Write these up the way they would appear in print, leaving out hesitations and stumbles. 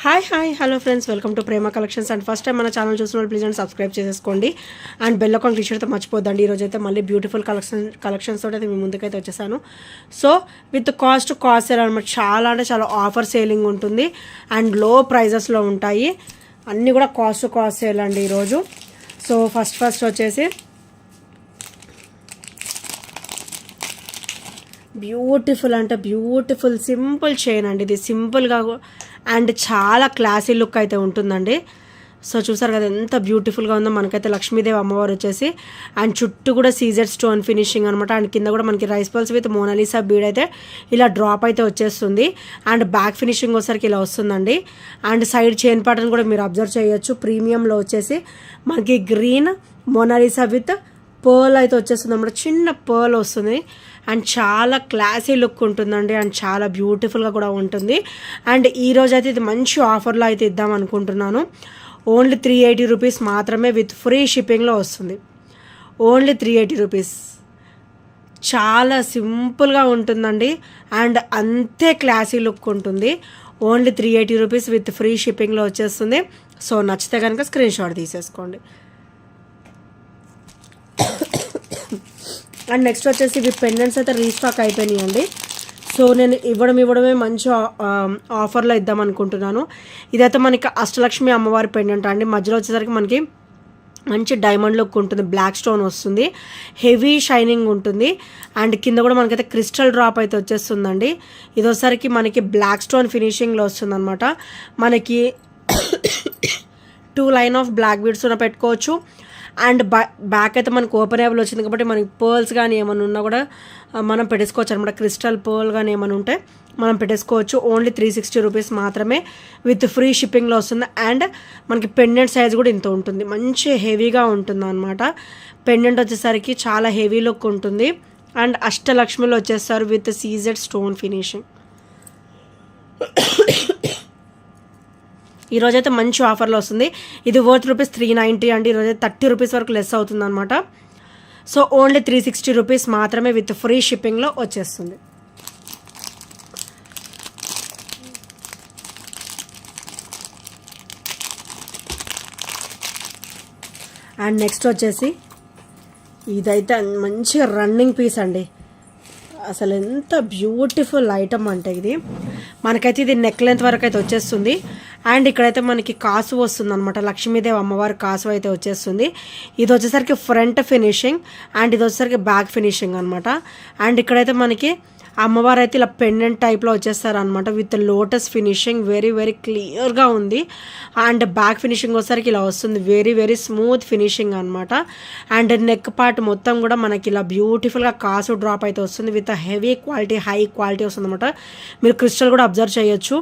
Hi hello friends, welcome to Prema collections. And first time మన channel చూసిన వాళ్ళు please and subscribe చేసేసుకోండి and bell icon click చేయడం మర్చిపోద్దండి. ఈరోజు అయితే మళ్ళీ బ్యూటిఫుల్ కలెక్షన్స్ తోటి అయితే మీ ముందుకైతే వచ్చేసాను. సో విత్ కాస్ట్ సేల్ అనమాట. చాలా అంటే చాలా ఆఫర్ సేలింగ్ ఉంటుంది అండ్ లో ప్రైజెస్లో ఉంటాయి. అన్నీ కూడా కాస్ట్ సేల్ అండి ఈరోజు. సో ఫస్ట్ వచ్చేసి బ్యూటిఫుల్ సింపుల్ చైన్ అండి. ఇది సింపుల్గా అండ్ చాలా క్లాసీ లుక్ అయితే ఉంటుందండి. సో చూసారు కదా ఎంత బ్యూటిఫుల్గా ఉందో. మనకైతే లక్ష్మీదేవి అమ్మవారు వచ్చేసి అండ్ చుట్టూ కూడా సీజెడ్ స్టోన్ ఫినిషింగ్ అనమాట. అండ్ కింద కూడా మనకి rice pulse with Mona Lisa bead అయితే ఇలా డ్రాప్ అయితే వచ్చేస్తుంది. అండ్ బ్యాక్ ఫినిషింగ్ వచ్చేసరికి ఇలా వస్తుందండి. అండ్ సైడ్ చైన్ ప్యాటర్న్ కూడా మీరు అబ్జర్వ్ చేయొచ్చు. ప్రీమియంలో వచ్చేసి మనకి గ్రీన్ మోనాలిసా విత్ పర్ల్ అయితే వచ్చేస్తుంది అన్నమాట. చిన్న పర్ల్ వస్తుంది అండ్ చాలా క్లాసీ లుక్ ఉంటుందండి. అండ్ చాలా బ్యూటిఫుల్గా కూడా ఉంటుంది. అండ్ ఈరోజు అయితే ఇది మంచి ఆఫర్లో అయితే ఇద్దాం అనుకుంటున్నాను. ఓన్లీ 380 రూపీస్ మాత్రమే విత్ ఫ్రీ షిప్పింగ్లో వస్తుంది. Only 380 rupees. చాలా సింపుల్గా ఉంటుందండి అండ్ అంతే క్లాసీ లుక్ ఉంటుంది. ఓన్లీ 380 రూపీస్ విత్ ఫ్రీ షిప్పింగ్లో వచ్చేస్తుంది. సో నచ్చితే కనుక స్క్రీన్ షాట్ తీసేసుకోండి. అండ్ నెక్స్ట్ వచ్చేసి ఇవి పెండెంట్స్ అయితే రీస్టాక్ అయిపోయినాయండి. సో నేను ఇవ్వడమే మంచి ఆఫర్లో ఇద్దాం అనుకుంటున్నాను. ఇదైతే మనకి అష్టలక్ష్మి అమ్మవారి పెండెంట్ అండి. మధ్యలో వచ్చేసరికి మనకి మంచి డైమండ్ లుక్ ఉంటుంది. బ్లాక్ స్టోన్ వస్తుంది. హెవీ షైనింగ్ ఉంటుంది. అండ్ కింద కూడా మనకైతే క్రిస్టల్ డ్రాప్ అయితే వచ్చేస్తుందండి. ఇది వచ్చేసరికి మనకి బ్లాక్ స్టోన్ ఫినిషింగ్లో వస్తుంది అనమాట. మనకి 2 లైన్ ఆఫ్ బ్లాక్ బీడ్స్ ఉన్న పెట్టుకోవచ్చు. అండ్ బ్యాక్ అయితే మనకు ఓపెనబుల్ వచ్చింది కాబట్టి మనకి పర్ల్స్ కానీ ఏమైనా ఉన్నా కూడా మనం పెట్టేసుకోవచ్చు అనమాట. క్రిస్టల్ పర్ల్ కానీ ఏమైనా ఉంటే మనం పెట్టేసుకోవచ్చు. ఓన్లీ 360 రూపీస్ మాత్రమే విత్ ఫ్రీ షిప్పింగ్లో వస్తుంది. అండ్ మనకి పెండెంట్ సైజ్ కూడా ఇంత ఉంటుంది. మంచి హెవీగా ఉంటుంది అనమాట. పెండెంట్ వచ్చేసరికి చాలా హెవీ లుక్ ఉంటుంది. అండ్ అష్టలక్ష్మిలో వచ్చేస్తారు విత్ సీజెడ్ స్టోన్ ఫినిషింగ్. ఈరోజైతే మంచి ఆఫర్లో వస్తుంది. ఇది వర్త్ రూపీస్ 390 అండి. ఈరోజైతే 30 రూపీస్ వరకు లెస్ అవుతుంది అనమాట. సో ఓన్లీ 360 రూపీస్ మాత్రమే విత్ ఫ్రీ షిప్పింగ్లో వచ్చేస్తుంది. అండ్ నెక్స్ట్ వచ్చేసి ఇదైతే మంచిగా రన్నింగ్ పీస్ అండి. అసలు ఎంత బ్యూటిఫుల్ ఐటమ్ అంటే ఇది. మనకైతే ఇది నెక్ లెంత్ వరకు అయితే వచ్చేస్తుంది. అండ్ ఇక్కడైతే మనకి కాసు వస్తుంది అనమాట. లక్ష్మీదేవి అమ్మవారి కాసు అయితే వచ్చేస్తుంది. ఇది వచ్చేసరికి ఫ్రంట్ ఫినిషింగ్ అండ్ ఇది వచ్చేసరికి బ్యాక్ ఫినిషింగ్ అనమాట. అండ్ ఇక్కడైతే మనకి అమ్మవారు అయితే ఇలా పెండెంట్ టైప్లో వచ్చేస్తారు అనమాట విత్ లోటస్ ఫినిషింగ్. వెరీ క్లియర్గా ఉంది. అండ్ బ్యాక్ ఫినిషింగ్ వచ్చేసరికి ఇలా వస్తుంది. వెరీ స్మూత్ ఫినిషింగ్ అనమాట. అండ్ నెక్ పార్ట్ మొత్తం కూడా మనకి ఇలా బ్యూటిఫుల్గా కాసు డ్రాప్ అయితే వస్తుంది with heavy quality high quality వస్తుంది అనమాట. మీరు క్రిస్టల్ కూడా అబ్జర్వ్ చేయొచ్చు.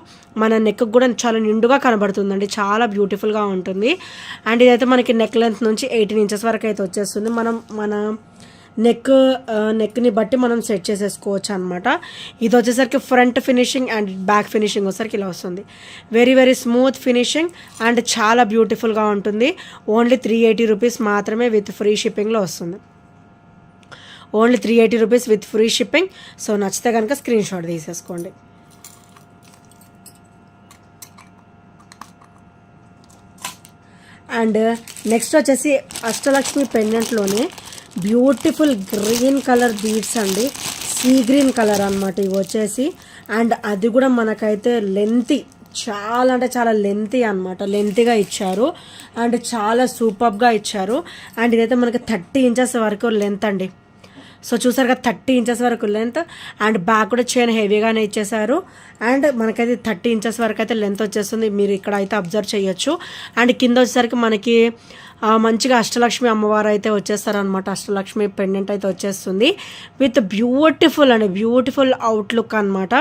మన నెక్ కూడా చాలా నిండుగా కనబడుతుందండి. చాలా బ్యూటిఫుల్గా ఉంటుంది. అండ్ ఇదైతే మనకి నెక్ లెంత్ నుంచి 18 ఇంచెస్ వరకు అయితే వచ్చేస్తుంది. మన నెక్ని బట్టి మనం సెట్ చేసేసుకోవచ్చు అనమాట. ఇది వచ్చేసరికి front finishing and back finishing వచ్చేసరికి ఇలా వస్తుంది. వెరీ స్మూత్ ఫినిషింగ్ అండ్ చాలా బ్యూటిఫుల్గా ఉంటుంది. ఓన్లీ 380 రూపీస్ మాత్రమే విత్ ఫ్రీ షిప్పింగ్లో వస్తుంది. Only 380 rupees with free shipping. So నచ్చితే కనుక స్క్రీన్ షాట్ తీసేసుకోండి. అండ్ నెక్స్ట్ వచ్చేసి అష్టలక్ష్మి పెండెంట్లోనే బ్యూటిఫుల్ గ్రీన్ కలర్ బీడ్స్ అండి. సీ గ్రీన్ కలర్ అనమాట ఇవి వచ్చేసి. అండ్ అది కూడా మనకైతే లెంతీ, చాలా అంటే చాలా లెంతీ అనమాట. లెంతీగా ఇచ్చారు అండ్ చాలా సూపర్గా ఇచ్చారు. అండ్ ఇదైతే మనకి 30 ఇంచెస్ వరకు లెంత్ అండి. సో చూసారు కదా 30 ఇంచెస్ వరకు లెంత్. అండ్ బ్యాక్ కూడా చైన్ హెవీగానే ఇచ్చేసారు. అండ్ మనకైతే 30 ఇంచెస్ వరకు అయితే లెంత్ వచ్చేస్తుంది. మీరు ఇక్కడ అయితే అబ్జర్వ్ చేయొచ్చు. అండ్ కింద వచ్చేసరికి మనకి మంచిగా అష్టలక్ష్మి అమ్మవారు అయితే వచ్చేస్తారనమాట. అష్టలక్ష్మి పెండెంట్ అయితే వచ్చేస్తుంది విత్ బ్యూటిఫుల్ అవుట్లుక్ అనమాట.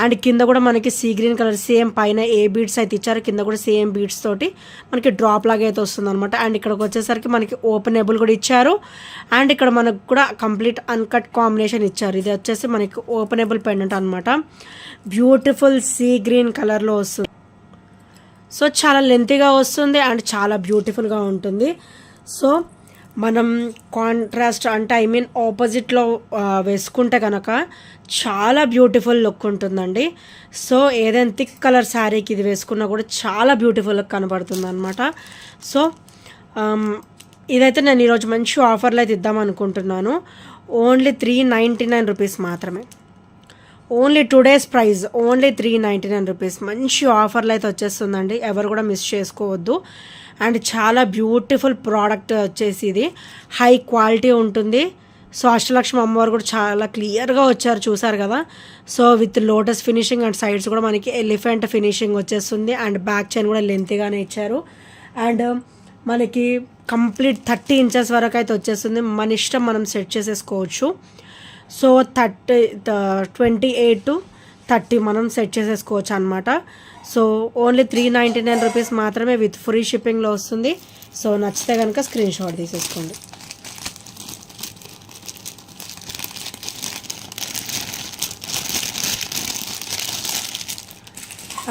అండ్ కింద కూడా మనకి సీ గ్రీన్ కలర్ సేమ్ పైన ఏ బీడ్స్ అయితే ఇచ్చారో కింద కూడా సేమ్ బీడ్స్ తోటి మనకి డ్రాప్ లాగా అయితే వస్తుంది అనమాట. అండ్ ఇక్కడికి వచ్చేసరికి మనకి ఓపెనబుల్ కూడా ఇచ్చారు. అండ్ ఇక్కడ మనకు కూడా కంప్లీట్ అన్కట్ కాంబినేషన్ ఇచ్చారు. ఇది వచ్చేసి మనకి ఓపెనబుల్ పెండెంట్ అనమాట. బ్యూటిఫుల్ సీ గ్రీన్ కలర్లో వస్తుంది. సో చాలా లెంతీగా వస్తుంది అండ్ చాలా బ్యూటిఫుల్గా ఉంటుంది. సో మనం కాంట్రాస్ట్ అంటే ఐ మీన్ ఆపోజిట్లో వేసుకుంటే కనుక చాలా బ్యూటిఫుల్ లుక్ ఉంటుందండి. సో ఏదైనా థిక్ కలర్ శారీకి ఇది వేసుకున్నా కూడా చాలా బ్యూటిఫుల్ లుక్ కనబడుతుంది అనమాట. సో ఇదైతే నేను ఈరోజు మంచి ఆఫర్లో అయితే ఇద్దాం అనుకుంటున్నాను. ఓన్లీ 399 రూపీస్ మాత్రమే. Only 2 days price, only 399 rupees. మంచి ఆఫర్లో అయితే వచ్చేస్తుందండి, ఎవరు కూడా మిస్ చేసుకోవద్దు. అండ్ చాలా బ్యూటిఫుల్ ప్రోడక్ట్ వచ్చేసి ఇది హై క్వాలిటీ ఉంటుంది. సో అష్టలక్ష్మి అమ్మవారు కూడా చాలా క్లియర్గా వచ్చారు, చూసారు కదా. So with lotus finishing and sides కూడా మనకి ఎలిఫెంట్ ఫినిషింగ్ వచ్చేస్తుంది. అండ్ బ్యాక్ చైన్ కూడా లెంతీగానే ఇచ్చారు. అండ్ మనకి కంప్లీట్ 30 inches వరకు అయితే వచ్చేస్తుంది. మన ఇష్టం, మనం సెట్ చేసేసుకోవచ్చు. సో 28 to 30 మనం సెట్ చేసేసుకోవచ్చు అనమాట. సో ఓన్లీ 399 రూపీస్ మాత్రమే విత్ ఫ్రీ షిప్పింగ్లో వస్తుంది. సో నచ్చితే కనుక స్క్రీన్ షాట్ తీసేసుకోండి.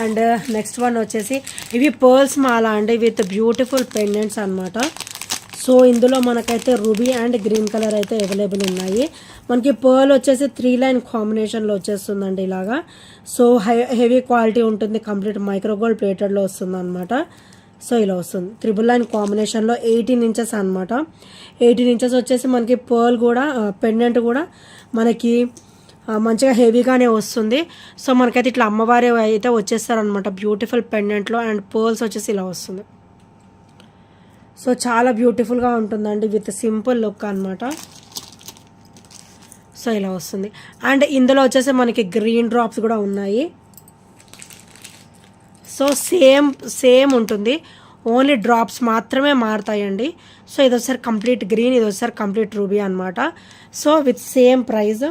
అండ్ నెక్స్ట్ వన్ వచ్చేసి ఇవి పర్ల్స్ మాల అండి విత్ బ్యూటిఫుల్ పెండెంట్స్ అనమాట. సో ఇందులో మనకైతే రూబీ అండ్ గ్రీన్ కలర్ అయితే అవైలబుల్ ఉన్నాయి. మనకి పర్ల్ వచ్చేసి 3 line కాంబినేషన్లో వచ్చేస్తుందండి ఇలాగా. సో హెవీ క్వాలిటీ ఉంటుంది, కంప్లీట్ మైక్రోగోల్డ్ ప్లేటెడ్లో వస్తుంది అనమాట. సో ఇలా వస్తుంది 3 line కాంబినేషన్లో 18 inches అనమాట. 18 inches వచ్చేసి మనకి పర్ల్ కూడా పెండెంట్ కూడా మనకి మంచిగా హెవీగానే వస్తుంది. సో మనకైతే ఇట్లా అమ్మవారి అయితే వచ్చేస్తారనమాట బ్యూటిఫుల్ పెండెంట్లో. అండ్ పర్ల్స్ వచ్చేసి ఇలా వస్తుంది. సో చాలా బ్యూటిఫుల్గా ఉంటుందండి విత్ సింపుల్ లుక్ అనమాట. సో ఇలా వస్తుంది. అండ్ ఇందులో వచ్చేసి మనకి గ్రీన్ డ్రాప్స్ కూడా ఉన్నాయి. సో సేమ్ ఉంటుంది, ఓన్లీ డ్రాప్స్ మాత్రమే మారుతాయండి. సో ఇది ఒకసారి కంప్లీట్ గ్రీన్, ఇది ఒకసారి కంప్లీట్ రూబీ అనమాట. So with same price.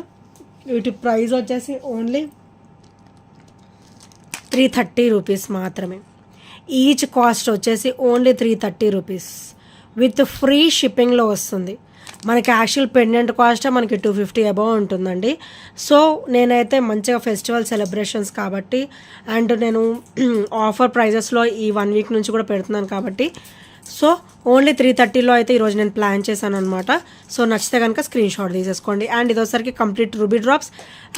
వీటి ప్రైస్ వచ్చేసి ఓన్లీ 330 రూపీస్ మాత్రమే. ఈచ్ కాస్ట్ వచ్చేసి ఓన్లీ 330 రూపీస్ విత్ ఫ్రీ షిప్పింగ్లో వస్తుంది. మనకి యాక్చువల్ పెండెంట్ కాస్ట్ మనకి 250 అబౌవ్ ఉంటుందండి. సో నేనైతే మంచిగా ఫెస్టివల్ సెలబ్రేషన్స్ కాబట్టి అండ్ నేను ఆఫర్ ప్రైజెస్లో ఈ 1 week నుంచి కూడా పెడుతున్నాను కాబట్టి సో ఓన్లీ 330లో అయితే ఈరోజు నేను ప్లాన్ చేశాను అనమాట. సో నచ్చితే కనుక స్క్రీన్ షాట్ తీసేసుకోండి. అండ్ ఇది ఒకసారికి కంప్లీట్ రూబీ డ్రాప్స్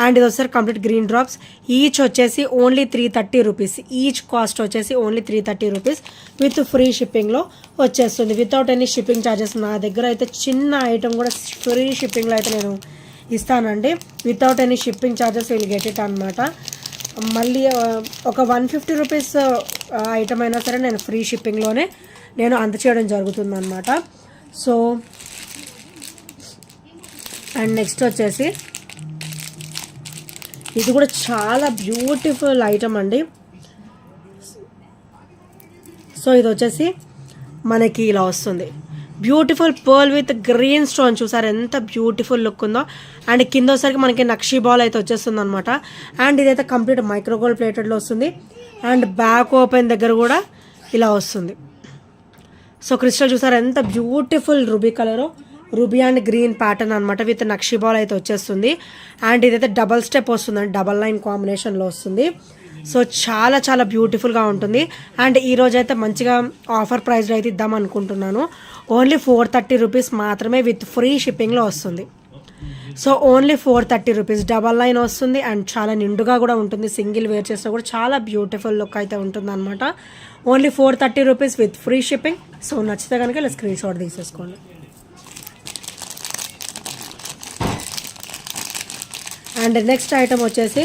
అండ్ ఇది ఒకసారి కంప్లీట్ గ్రీన్ డ్రాప్స్. ఈచ్ వచ్చేసి ఓన్లీ 330 రూపీస్. ఈచ్ కాస్ట్ వచ్చేసి ఓన్లీ 330 రూపీస్ విత్ ఫ్రీ షిప్పింగ్లో వచ్చేస్తుంది, వితౌట్ ఎనీ షిప్పింగ్ ఛార్జెస్. నా దగ్గర అయితే చిన్న ఐటమ్ కూడా ఫ్రీ షిప్పింగ్లో అయితే నేను ఇస్తానండి, without any shipping charges will get it అనమాట. మళ్ళీ ఒక 150 రూపీస్ ఐటమ్ అయినా సరే నేను ఫ్రీ షిప్పింగ్లోనే నేను అందచేయడం జరుగుతుంది అనమాట. సో అండ్ నెక్స్ట్ వచ్చేసి ఇది కూడా చాలా బ్యూటిఫుల్ ఐటమ్ అండి. సో ఇది వచ్చేసి మనకి ఇలా వస్తుంది, beautiful pearl with green stone. చూసారు ఎంత బ్యూటిఫుల్ లుక్ ఉందో. అండ్ కింద వచ్చేసరికి మనకి నక్షీ బాల్ అయితే వచ్చేస్తుంది అనమాట. అండ్ ఇదైతే కంప్లీట్ మైక్రోగోల్డ్ ప్లేటెడ్లో వస్తుంది. అండ్ బ్యాక్ ఓపెన్ దగ్గర కూడా ఇలా వస్తుంది. సో క్రిస్టల్ చూసారు ఎంత beautiful ruby colour, ruby and green pattern అనమాట విత్ నక్షీ బాల్ అయితే వచ్చేస్తుంది. అండ్ ఇదైతే డబల్ స్టెప్ వస్తుందండి, 9 కాంబినేషన్లో వస్తుంది. సో చాలా చాలా బ్యూటిఫుల్గా ఉంటుంది. అండ్ ఈరోజు అయితే మంచిగా ఆఫర్ ప్రైస్లో అయితే ఇద్దాం అనుకుంటున్నాను. ఓన్లీ 430 రూపీస్ మాత్రమే విత్ ఫ్రీ షిప్పింగ్లో వస్తుంది. సో ఓన్లీ 430 రూపీస్ 9 వస్తుంది. అండ్ చాలా నిండుగా కూడా ఉంటుంది, సింగిల్ వేర్ చేస్తే కూడా చాలా బ్యూటిఫుల్ లుక్ అయితే ఉంటుంది అనమాట. Only 430 rupees with free shipping. So నచ్చితే కనుక ఇలా స్క్రీన్ షాట్ తీసేసుకోండి. అండ్ నెక్స్ట్ ఐటమ్ వచ్చేసి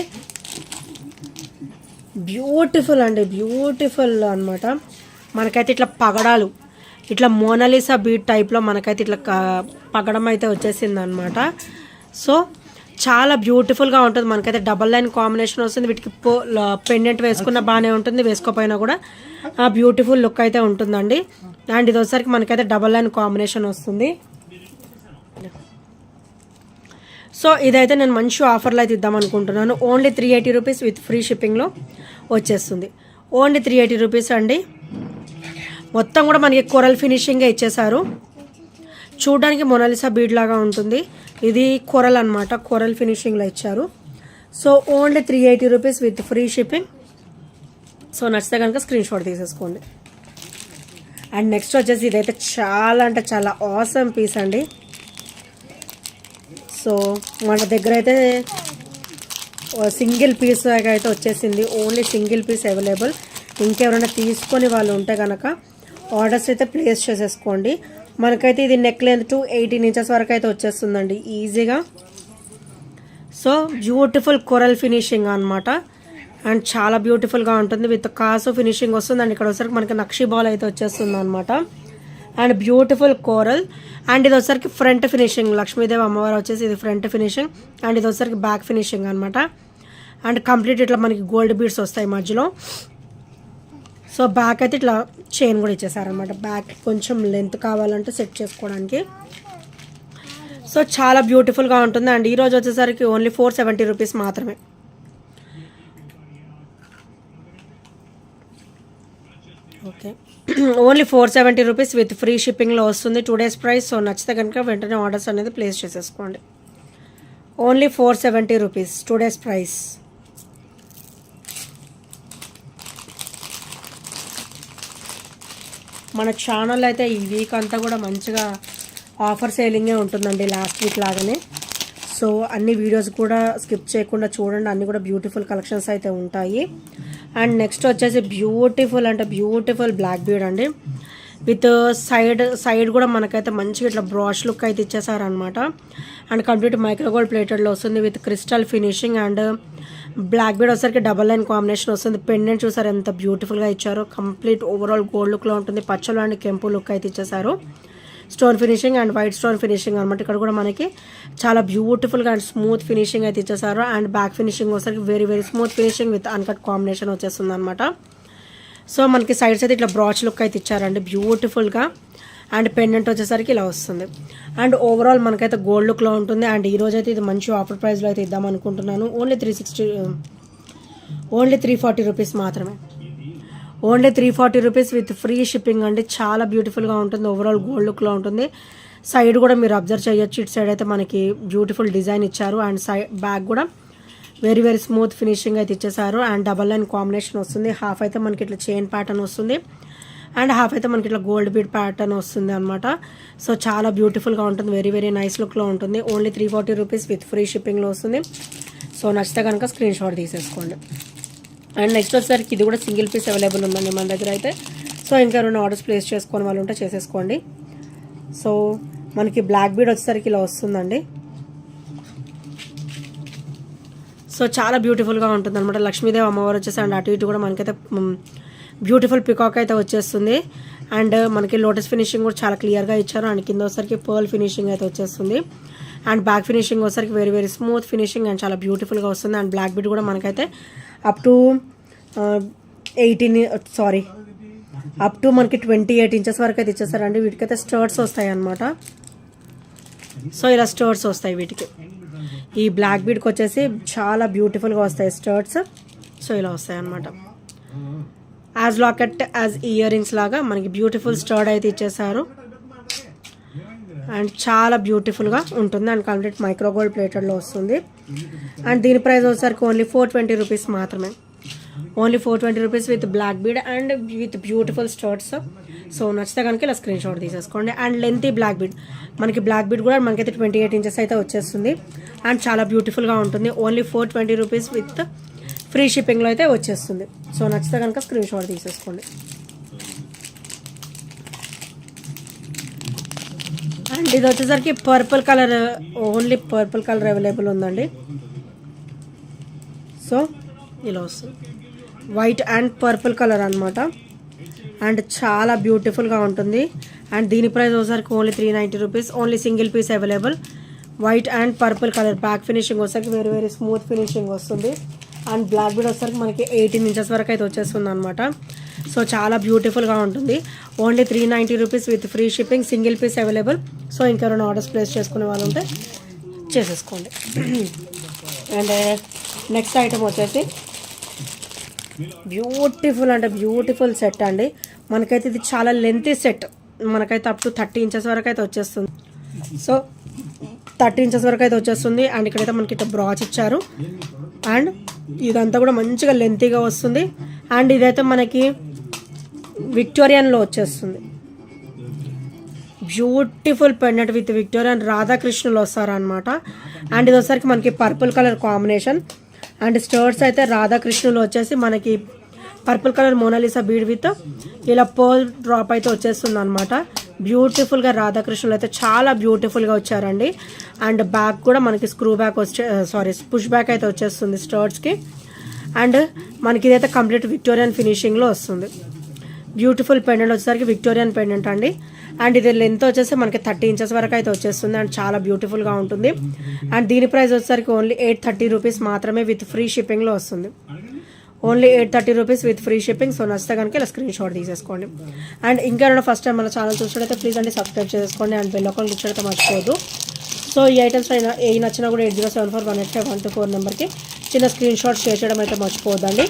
బ్యూటిఫుల్ అండి, బ్యూటిఫుల్ అనమాట. మనకైతే ఇట్లా పగడాలు, ఇట్లా మోనాలిసా బీట్ టైప్లో మనకైతే ఇట్లా పగడం అయితే వచ్చేసింది అనమాట. సో చాలా బ్యూటిఫుల్గా ఉంటుంది. మనకైతే 9 కాంబినేషన్ వస్తుంది. వీటికి పెండెంట్ వేసుకున్న బాగానే ఉంటుంది, వేసుకోపోయినా కూడా బ్యూటిఫుల్ లుక్ అయితే ఉంటుందండి. అండ్ ఇది వచ్చేసరికి మనకైతే 9 కాంబినేషన్ వస్తుంది. సో ఇదైతే నేను మంచి ఆఫర్లో అయితే ఇద్దాం అనుకుంటున్నాను. ఓన్లీ 380 రూపీస్ విత్ ఫ్రీ షిప్పింగ్లో వచ్చేస్తుంది. ఓన్లీ 380 రూపీస్ అండి. మొత్తం కూడా మనకి కొరల్ ఫినిషింగ్గా ఇచ్చేసారు. చూడడానికి మొనాలిసా బీడ్ లాగా ఉంటుంది. ఇది కొరల్ అనమాట, కొరల్ ఫినిషింగ్లో ఇచ్చారు. So only 380 rupees with free shipping. So నచ్చితే కనుక స్క్రీన్ షాట్ తీసేసుకోండి. అండ్ నెక్స్ట్ వచ్చేసి ఇదైతే చాలా అంటే చాలా ఆసమ్ పీస్ అండి. సో మన దగ్గర అయితే సింగిల్ పీస్ అయితే వచ్చేసింది, ఓన్లీ సింగిల్ పీస్ అవైలబుల్. ఇంకెవరైనా తీసుకొని వాళ్ళు ఉంటే కనుక ఆర్డర్స్ అయితే ప్లేస్ చేసేసుకోండి. మనకైతే ఇది నెక్ లెంత్ టు 18 ఇంచెస్ వరకు అయితే వచ్చేస్తుందండి ఈజీగా. సో బ్యూటిఫుల్ కొరల్ ఫినిషింగ్ అనమాట, అండ్ చాలా బ్యూటిఫుల్గా ఉంటుంది. విత్ కాసు ఫినిషింగ్ వస్తుంది. అండ్ ఇక్కడ వచ్చరికి మనకి నక్షి బాల్ అయితే వచ్చేస్తుంది అనమాట. And beautiful coral. అండ్ ఇది వచ్చరికి ఫ్రంట్ ఫినిషింగ్, లక్ష్మీదేవి అమ్మవారు వచ్చేసి ఇది ఫ్రంట్ ఫినిషింగ్. అండ్ ఇది వచ్చరికి బ్యాక్ ఫినిషింగ్ అనమాట. అండ్ కంప్లీట్ ఇట్లా మనకి గోల్డ్ బీడ్స్ వస్తాయి మధ్యలో. సో బ్యాక్ అయితే ఇట్లా చైన్ కూడా ఇచ్చేసారనమాట. బ్యాక్ కొంచెం లెంత్ కావాలంటే సెట్ చేసుకోవడానికి. సో చాలా బ్యూటిఫుల్గా ఉంటుంది. అండ్ ఈరోజు వచ్చేసరికి ఓన్లీ 470 రూపీస్ మాత్రమే. Okay, only 470 rupees with free షిప్పింగ్లో వస్తుంది, 2 days ప్రైస్. సో నచ్చితే కనుక వెంటనే ఆర్డర్స్ అనేది ప్లేస్ చేసేసుకోండి. Only 470 rupees, 2 days price. మన ఛానల్ అయితే ఈ వీక్ అంతా కూడా మంచిగా ఆఫర్ సేలింగే ఉంటుందండి, లాస్ట్ వీక్ లాగానే. సో అన్ని వీడియోస్ కూడా స్కిప్ చేయకుండా చూడండి, అన్నీ కూడా బ్యూటిఫుల్ కలెక్షన్స్ అయితే ఉంటాయి. అండ్ నెక్స్ట్ వచ్చేసి బ్యూటిఫుల్ అంటే బ్యూటిఫుల్ బ్లాక్ బీడ్ అండి. విత్ సైడ్ కూడా మనకైతే మంచిగా ఇట్లా బ్రాష్ లుక్ అయితే ఇచ్చేసారనమాట. అండ్ కంప్లీట్ మైక్రోగోల్డ్ ప్లేటెడ్లో వస్తుంది with crystal finishing. And black bead వచ్చేసరికి డబల్ లైన్ కాంబినేషన్ వస్తుంది. పెండెంట్ చూసారు ఎంత బ్యూటిఫుల్గా ఇచ్చారో, కంప్లీట్ ఓవరాల్ గోల్డ్ లుక్లో ఉంటుంది. పచ్చలో అండ్ కెంపు లుక్ అయితే ఇచ్చేసారు. Stone finishing and white stone finishing అనమాట. ఇక్కడ కూడా మనకి చాలా బ్యూటిఫుల్గా అండ్ స్మూత్ ఫినిషింగ్ అయితే ఇచ్చేసారు. అండ్ బ్యాక్ ఫినిషింగ్ వచ్చేసరికి very very smooth finishing with uncut combination వచ్చేస్తుంది అనమాట. సో మనకి సైడ్స్ అయితే ఇట్లా బ్రాచ్ లుక్ అయితే ఇచ్చారండి బ్యూటిఫుల్గా. అండ్ పెండెంట్ వచ్చేసరికి ఇలా వస్తుంది. అండ్ ఓవరాల్ మనకైతే గోల్డ్ లుక్లో ఉంటుంది. అండ్ ఈరోజు అయితే ఇది మంచి ఆఫర్ ప్రైస్లో అయితే ఇద్దాం అనుకుంటున్నాను. ఓన్లీ 340 రూపీస్ మాత్రమే. Only 340 rupees with free shipping అండి. చాలా బ్యూటిఫుల్గా ఉంటుంది, ఓవరాల్ గోల్డ్ లుక్లో ఉంటుంది. సైడ్ కూడా మీరు అబ్జర్వ్ చేయొచ్చు, ఇటు సైడ్ అయితే మనకి బ్యూటిఫుల్ డిజైన్ ఇచ్చారు. అండ్ బ్యాక్ కూడా వెరీ వెరీ స్మూత్ ఫినిషింగ్ అయితే ఇచ్చేసారు. అండ్ డబల్ లైన్ కాంబినేషన్ వస్తుంది. హాఫ్ అయితే మనకి ఇట్లా చైన్ ప్యాటర్న్ వస్తుంది, అండ్ హాఫ్ అయితే మనకి ఇట్లా గోల్డ్ బీడ్ ప్యాటర్న్ వస్తుంది అనమాట. సో చాలా బ్యూటిఫుల్గా ఉంటుంది, వెరీ వెరీ నైస్ లుక్లో ఉంటుంది. ఓన్లీ 340 రూపీస్ విత్ ఫ్రీ షిప్పింగ్లో వస్తుంది. సో నచ్చితే కనుక స్క్రీన్ షాట్ తీసేసుకోండి. అండ్ నెక్స్ట్ వచ్చేసరికి ఇది కూడా సింగిల్ పీస్ అవైలబుల్ ఉందండి మన దగ్గర అయితే. సో ఇంకా ఎవరైనా ఆర్డర్స్ ప్లేస్ చేసుకొని వాళ్ళు ఉంటే చేసేసుకోండి. సో మనకి బ్లాక్ బీడ్ వచ్చేసరికి ఇలా వస్తుందండి. సో చాలా బ్యూటిఫుల్గా ఉంటుంది అనమాట. లక్ష్మీదేవి అమ్మవారు వచ్చేసి అండ్ అటు ఇటు కూడా మనకైతే బ్యూటిఫుల్ పికాక్ అయితే వచ్చేస్తుంది. అండ్ మనకి లోటస్ ఫినిషింగ్ కూడా చాలా క్లియర్గా ఇచ్చారు. అండ్ కింద వచ్చేసరికి పర్ల్ ఫినిషింగ్ అయితే వచ్చేస్తుంది. అండ్ బ్యాక్ ఫినిషింగ్ వచ్చేసరికి very very smooth finishing and చాలా బ్యూటిఫుల్గా వస్తుంది. అండ్ బ్లాక్ బీడ్ కూడా మనకైతే అప్ టు మనకి 28 ఇంచెస్ వరకు అయితే ఇచ్చేస్తారండి. వీటికైతే స్టర్ట్స్ వస్తాయి అన్నమాట. సో ఇలా స్టర్ట్స్ వస్తాయి వీటికి. ఈ బ్లాక్ బీడ్కి వచ్చేసి చాలా బ్యూటిఫుల్గా వస్తాయి స్టర్ట్స్. సో ఇలా వస్తాయి అన్నమాట. As locket as ear rings లాగా మనకి బ్యూటిఫుల్ స్టర్డ్ అయితే ఇచ్చేసారు. అండ్ చాలా బ్యూటిఫుల్గా ఉంటుంది. అండ్ కంప్లీట్ మైక్రోగోల్డ్ ప్లేటెడ్లో వస్తుంది. అండ్ దీని ప్రైస్ వచ్చేసరికి ఓన్లీ 420 రూపీస్ మాత్రమే. Only 420 rupees with black bead and with beautiful studs. So నచ్చితే కనుక ఇలా స్క్రీన్ షాట్ తీసేసుకోండి. అండ్ లెంతీ బ్లాక్ బీడ్, మనకి బ్లాక్ బీడ్ కూడా మనకైతే 28 ఇంచెస్ అయితే వచ్చేస్తుంది. అండ్ చాలా బ్యూటిఫుల్గా ఉంటుంది. ఓన్లీ 420 రూపీస్ విత్ ఫ్రీ షిప్పింగ్లో అయితే వచ్చేస్తుంది. సో నచ్చితే కనుక స్క్రీన్ షాట్ తీసేసుకోండి. అండ్ ఇది వచ్చేసరికి purple colour, only purple colour available ఉందండి. సో ఇలా వస్తుంది, వైట్ అండ్ పర్పుల్ కలర్ అనమాట. అండ్ చాలా బ్యూటిఫుల్గా ఉంటుంది. అండ్ దీని ప్రైస్ వచ్చేసరికి only 390 rupees. Only single piece available. White and purple colour. Back finishing వచ్చేసరికి వెరీ వెరీ స్మూత్ ఫినిషింగ్ వస్తుంది. అండ్ బ్లాక్ బీడ్ వచ్చేసరికి మనకి 18 ఇంచెస్ వరకు అయితే వచ్చేస్తుంది అనమాట. సో చాలా బ్యూటిఫుల్గా ఉంటుంది. Only 390 rupees with free shipping, single piece available. So ఇంకెవరైనా ఆర్డర్స్ ప్లేస్ చేసుకునే వాళ్ళు ఉంటే చేసేసుకోండి. అండ్ నెక్స్ట్ ఐటమ్ వచ్చేసి బ్యూటిఫుల్ అంటే బ్యూటిఫుల్ సెట్ అండి. మనకైతే ఇది చాలా లెంతీ సెట్. మనకైతే అప్ టు 30 ఇంచెస్ వరకు అయితే వచ్చేస్తుంది. సో 30 ఇంచెస్ వరకు అయితే వచ్చేస్తుంది. అండ్ ఇక్కడైతే మనకి ఇట్లా బ్రాచ్ ఇచ్చారు. అండ్ ఇదంతా కూడా మంచిగా లెంతీగా వస్తుంది. అండ్ ఇదైతే మనకి విక్టోరియన్లో వచ్చేస్తుంది. Beautiful pendant with Victoria and రాధాకృష్ణులు వస్తారనమాట. అండ్ ఇది వచ్చేసరికి మనకి పర్పుల్ కలర్ కాంబినేషన్. అండ్ స్టర్ట్స్ అయితే రాధాకృష్ణులు వచ్చేసి మనకి purple colour Mona Lisa bead with ఇలా పర్ల్ డ్రాప్ అయితే వచ్చేస్తుంది అనమాట. బ్యూటిఫుల్గా రాధాకృష్ణులు అయితే చాలా బ్యూటిఫుల్గా వచ్చారండి. అండ్ బ్యాక్ కూడా మనకి స్క్రూ బ్యాక్ పుష్ బ్యాక్ అయితే వచ్చేస్తుంది స్టర్ట్స్కి. అండ్ మనకి ఇదైతే కంప్లీట్ విక్టోరియన్ ఫినిషింగ్లో వస్తుంది. బ్యూటిఫుల్ పెండెంట్ వచ్చేసరికి విక్టోరియన్ పెండెంట్ అండి. అండ్ ఇది లెంత్ వచ్చేసి మనకి 30 ఇంచెస్ వరకు అయితే వచ్చేస్తుంది. అండ్ చాలా బ్యూటిఫుల్గా ఉంటుంది. అండ్ దీని ప్రైస్ వచ్చేసరికి ఓన్లీ 830 రూపీస్ మాత్రమే విత్ ఫ్రీ షిప్పింగ్లో వస్తుంది. Only 830 rupees with free shipping. So నచ్చితే కనుక ఇలా స్క్రీన్ షాట్ తీసేసుకోండి. అండ్ ఇంకా ఫస్ట్ టైం మన ఛానల్ చూసినట్టయితే ప్లీజ్ అండి సబ్స్క్రైబ్ చేసుకోండి. అండ్ బెల్ ఐకాన్ క్లిక్ చేయడం మర్చిపోవద్దు. సో ఈ ఐటమ్స్ అయినా ఏ నచ్చినా కూడా 8074185124 నెంబర్కి చిన్న స్క్రీన్ షాట్ షేర్ చేయడం అయితే మర్చిపోవద్దండి.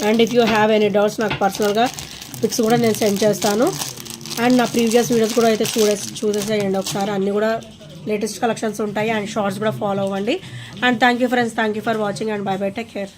And if you have any doubts నాకు పర్సనల్గా పిక్స్ కూడా నేను సెండ్ చేస్తాను. అండ్ నా ప్రీవియస్ వీడియోస్ కూడా అయితే చూసేసేయండి ఒకసారి. అన్నీ కూడా లేటెస్ట్ కలెక్షన్స్ ఉంటాయి. అండ్ షార్ట్స్ కూడా ఫాలో అవ్వండి. And thank you friends, thank you for watching and by by, take care.